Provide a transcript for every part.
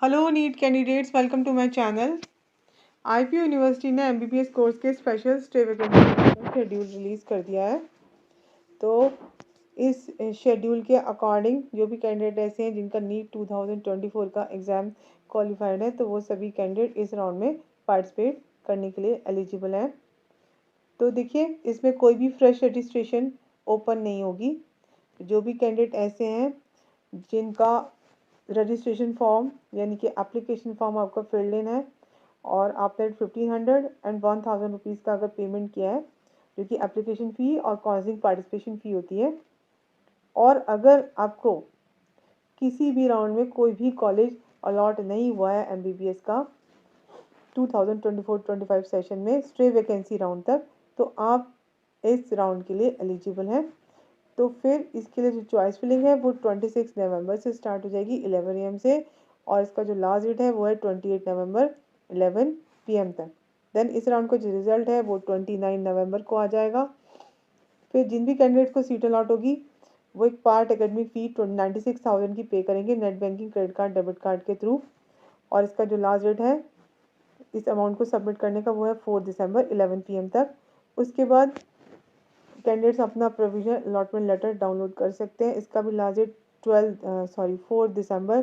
Hello NEET candidates, welcome to my channel. IPU university ने MBBS course के special stay vacancy का schedule release कर दिया है। तो इस शेड्यूल के अकॉर्डिंग जो भी कैंडिडेट ऐसे हैं जिनका नीट 2024 का एग्ज़ाम क्वालिफाइड है, तो वो सभी कैंडिडेट इस राउंड में पार्टिसिपेट करने के लिए एलिजिबल हैं। तो देखिए, इसमें कोई भी फ्रेश रजिस्ट्रेशन ओपन नहीं होगी। जो भी कैंडिडेट ऐसे हैं जिनका रजिस्ट्रेशन फॉर्म यानी कि एप्लीकेशन फॉर्म आपका फिल्ड इन है और आपने 1500 एंड 1000 रुपीज़ का अगर पेमेंट किया है, जो कि एप्लीकेशन फ़ी और काउंसलिंग पार्टिसिपेशन फ़ी होती है, और अगर आपको किसी भी राउंड में कोई भी कॉलेज अलॉट नहीं हुआ है एमबीबीएस का 2024-25 सेशन में स्ट्रे वैकेंसी राउंड तक, तो आप इस राउंड के लिए एलिजिबल हैं। तो फिर इसके लिए जो चॉइस फिलिंग है वो 26 नवंबर से स्टार्ट हो जाएगी 11 AM से, और इसका जो लास्ट डेट है वो है 28 नवंबर 11 PM तक। देन इस राउंड का जो रिजल्ट है वो 29 नवंबर को आ जाएगा। फिर जिन भी कैंडिडेट को सीट अलॉट होगी वो एक पार्ट एकेडमिक फ़ी 96,000 की पे करेंगे net banking, credit card, debit card के थ्रू, और इसका जो लास्ट डेट है इस अमाउंट को सबमिट करने का वो है 4 दिसंबर 11 PM तक। उसके बाद कैंडिडेट्स अपना प्रोविजनल अलॉटमेंट लेटर डाउनलोड कर सकते हैं। इसका भी लास्ट डेट 4 दिसंबर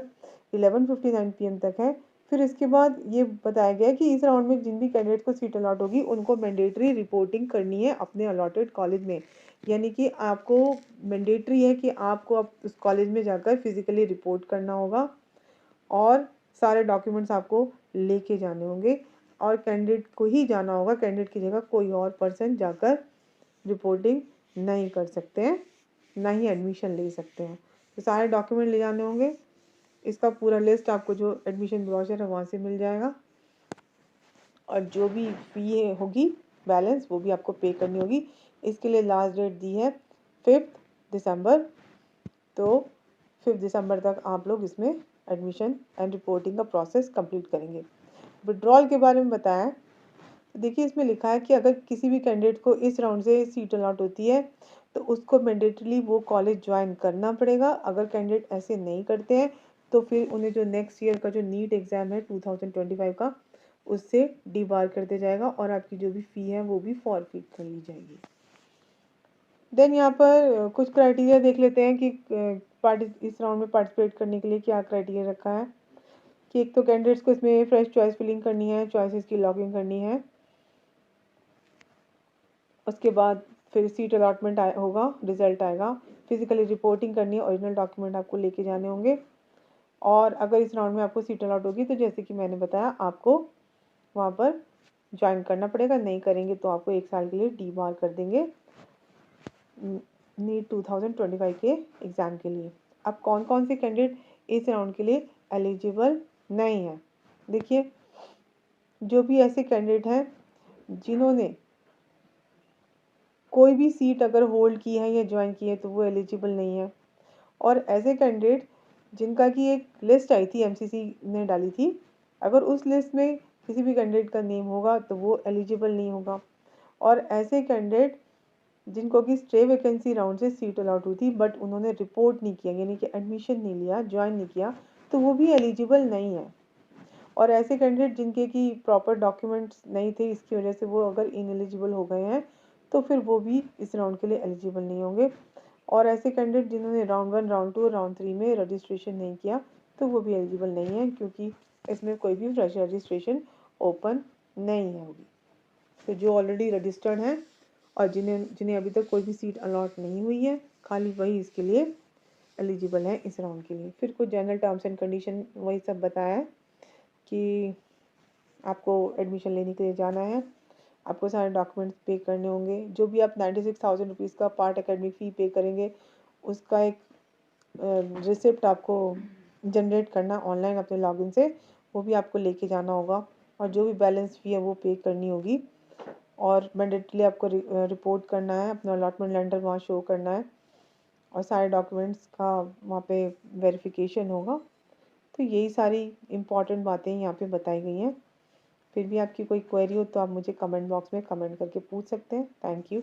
11:59 PM तक है। फिर इसके बाद ये बताया गया है कि इस राउंड में जिन भी कैंडिडेट को सीट अलॉट होगी उनको मैंडेटरी रिपोर्टिंग करनी है अपने अलॉटेड कॉलेज में, यानी कि आपको मैंडेटरी है कि आपको उस कॉलेज में जाकर फिजिकली रिपोर्ट करना होगा और सारे डॉक्यूमेंट्स आपको लेके जाने होंगे, और कैंडिडेट को ही जाना होगा, कैंडिडेट की जगह कोई और पर्सन जाकर रिपोर्टिंग नहीं कर सकते हैं, ना ही एडमिशन ले सकते हैं। तो सारे डॉक्यूमेंट ले जाने होंगे। इसका पूरा लिस्ट आपको जो एडमिशन ब्रोशर है वहाँ से मिल जाएगा, और जो भी फ़ी होगी बैलेंस वो भी आपको पे करनी होगी। इसके लिए लास्ट डेट दी है 5 दिसंबर। तो 5 दिसंबर तक आप लोग इसमें एडमिशन एंड रिपोर्टिंग का प्रोसेस कंप्लीट करेंगे। विड्रॉल के बारे में बताया, देखिए इसमें लिखा है कि अगर किसी भी कैंडिडेट को इस राउंड से सीट अलॉट होती है तो उसको मैंडेटरीली वो कॉलेज ज्वाइन करना पड़ेगा। अगर कैंडिडेट ऐसे नहीं करते हैं तो फिर उन्हें जो नेक्स्ट ईयर का जो नीट एग्ज़ाम है 2025 का, उससे डीबार कर दिया जाएगा और आपकी जो भी फ़ी है वो भी फॉरफिट कर ली जाएगी। देन यहाँ पर कुछ क्राइटेरिया देख लेते हैं कि इस राउंड में पार्टिसिपेट करने के लिए क्या क्राइटेरिया रखा है। कि एक तो कैंडिडेट्स को इसमें फ्रेश चॉइस फिलिंग करनी है, चॉइसेस की लॉगिंग करनी है। उसके बाद फिर सीट अलॉटमेंट होगा, रिजल्ट आएगा, फिजिकली रिपोर्टिंग करनी है, ओरिजिनल डॉक्यूमेंट आपको लेके जाने होंगे। और अगर इस राउंड में आपको सीट अलॉट होगी तो जैसे कि मैंने बताया आपको वहाँ पर ज्वाइन करना पड़ेगा, नहीं करेंगे तो आपको 1 साल के लिए डीबार कर देंगे नीट 2025 के एग्ज़ाम के लिए। अब कौन कौन से कैंडिडेट इस राउंड के लिए एलिजिबल नहीं हैं, देखिए जो भी ऐसे कैंडिडेट हैं जिन्होंने कोई भी सीट अगर होल्ड की है या ज्वाइन की है तो वो एलिजिबल नहीं है, और ऐसे कैंडिडेट जिनका की एक लिस्ट आई थी एमसीसी ने डाली थी, अगर उस लिस्ट में किसी भी कैंडिडेट का नेम होगा तो वो एलिजिबल नहीं होगा, और ऐसे कैंडिडेट जिनको कि स्टे वैकेंसी राउंड से सीट अलॉट हुई थी बट उन्होंने रिपोर्ट नहीं किया यानी कि एडमिशन नहीं लिया, ज्वाइन नहीं किया, तो वो भी एलिजिबल नहीं है। और ऐसे कैंडिडेट जिनके कि प्रॉपर डॉक्यूमेंट्स नहीं थे, इसकी वजह से वो अगर इनएलिजिबल हो गए हैं तो फिर वो भी इस राउंड के लिए एलिजिबल नहीं होंगे। और ऐसे कैंडिडेट जिन्होंने राउंड 1, राउंड 2 और राउंड 3 में रजिस्ट्रेशन नहीं किया तो वो भी एलिजिबल नहीं है, क्योंकि इसमें कोई भी फ्रेश रजिस्ट्रेशन ओपन नहीं होगी। तो जो ऑलरेडी रजिस्टर्ड हैं और जिन्हें अभी तक कोई भी सीट अलॉट नहीं हुई है, खाली वही इसके लिए एलिजिबल हैं इस राउंड के लिए। फिर कुछ जनरल टर्म्स एंड कंडीशन वही सब बताया है कि आपको एडमिशन लेने के लिए जाना है, आपको सारे डॉक्यूमेंट्स पे करने होंगे। जो भी आप 96,000 रुपीज़ का पार्ट एकेडमिक फ़ी पे करेंगे उसका एक रिसिप्ट आपको जनरेट करना ऑनलाइन अपने लॉगिन से, वो भी आपको लेके जाना होगा, और जो भी बैलेंस फ़ी है वो पे करनी होगी, और मैंडेटली आपको रिपोर्ट करना है, अपना अलॉटमेंट लेटर वहाँ शो करना है, और सारे डॉक्यूमेंट्स का वहाँ पे वेरिफिकेशन होगा। तो यही सारी इम्पॉर्टेंट बातें यहाँ पे बताई गई हैं। फिर भी आपकी कोई क्वेरी हो तो आप मुझे कमेंट बॉक्स में कमेंट करके पूछ सकते हैं। Thank you.